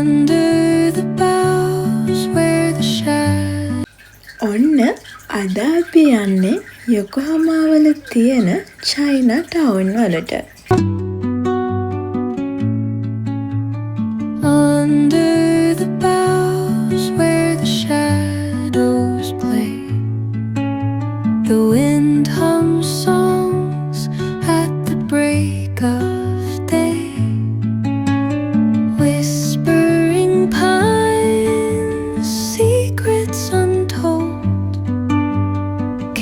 Under the boughs where the shadow ඔන්න අද අපි යන්නේ යොකෝහාමා වල තියෙන චයිනා ටවුන් වලට. Under the boughs where the shadows play, the wind hums songs at the break of day, whispering pines, secrets untold,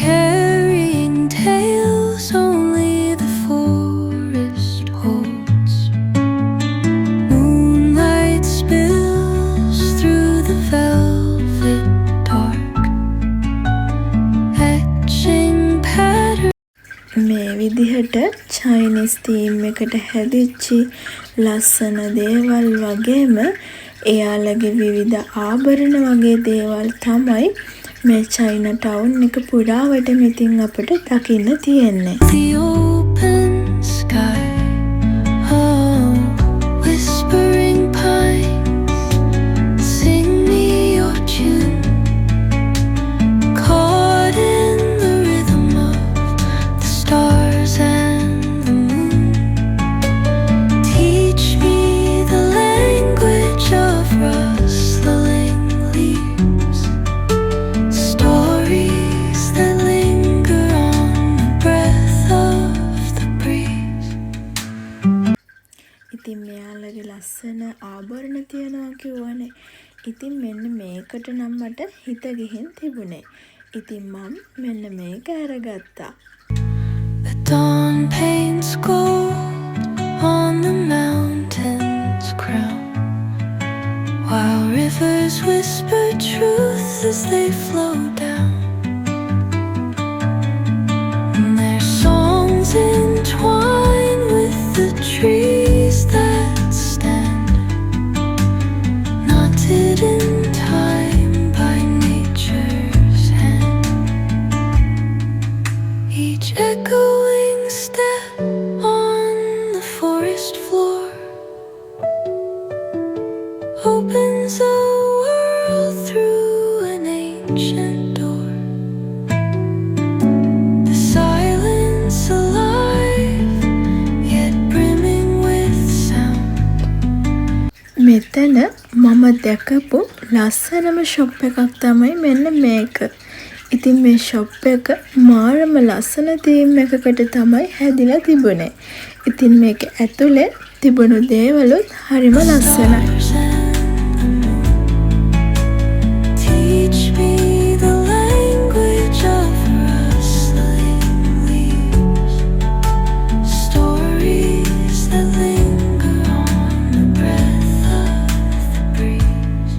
carrying tales only the forest holds. Moonlight spills through the velvet dark, etching patterns. මේ විදිහට Chinese theme එකට හැදිච්චි ලස්සන දේවල් වගේම එයාලගේ විවිධ ආභරණ වගේ දේවල් තමයි මේ චයිනා ටවුන් එක පුරාවටම ඉතින් අපිට දකින්න තියෙන්නේ. The open sky, oh, whispering pines, sing me your tune, caught in the rhythm of the stars and the moon. Teach me the language of rustling leaves, stories that linger on the breath of the breeze. ඉතින් මෙයාලගේ ලස්සන ආභරණ තියනවා කිව්වනේ. ඉතින් මෙන්න මේකට නම් මට හිත ගිහින් තිබුණේ. ඉතින් මම මෙන්න මේක අරගත්තා. The dawn paints gold on the mountain's crown, while rivers whisper truth as they flow down. And their songs entwine with the trees that stand, knotted in time by nature's hand. Each echoing step on the forest floor opens a world through an ancient door. The silence alive, yet brimming with sound. මෙතන මම දැකපු ලස්සනම shop එකක් තමයි මෙන්න මේක. ඉතින් මේ shop එක මාරම ලස්සන තීම් එකකට තමයි හැදිලා තිබුණේ. ඉතින් මේක ඇතුලේ තිබුණු දේවලුත් හරිම ලස්සනයි. Teach me the language of rustling leaves, stories that linger on the breath of the breeze.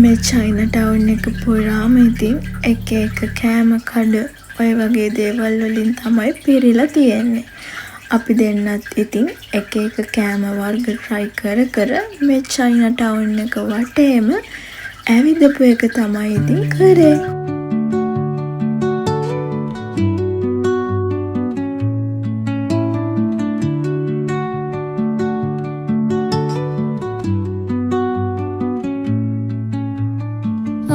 මේ චයිනා ටවුන් එක පුරාම ඉතින් එක එක කෑම කඩ ඔය වගේ දේවල් වලින් තමයි පිරීලා තියෙන්නේ. අපි දෙන්නත් ඉතින් එක එක කෑම වර්ග try කර මේ චයිනා ටවුන් එක වටේම ඇවිදපු එක තමයි ඉතින් කරේ.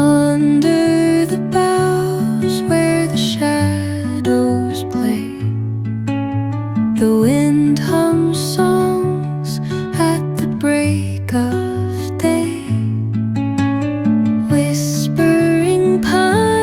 Under the boughs where the shadows play, the wind hums songs at the break of day, whispering pines.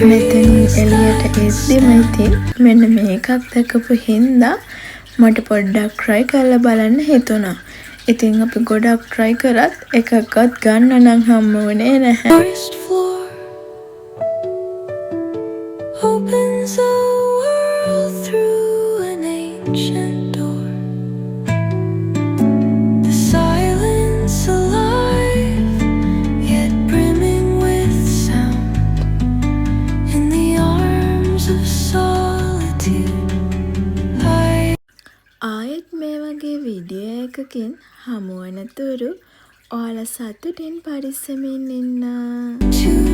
මෙතනින් එළියට එද්දිම ඉතින් මෙන්න මේකක් දැකපු හින්දා මට පොඩ්ඩක් try කරලා බලන්න හිතුණා. ඉතින් අපි ගොඩක් try කරත් එකක්වත් ගන්න නම් හම්බ වුණේ නැහැ. First floor opens a world through an ancient door. The silence alive, yet brimming with sound. In the arms of solitude, ආයෙත් මේ වගේ වීඩියෝ එකකින් හමු වනතුරු ඔයාලා සතුටින් පරිස්සමින් ඉන්න. to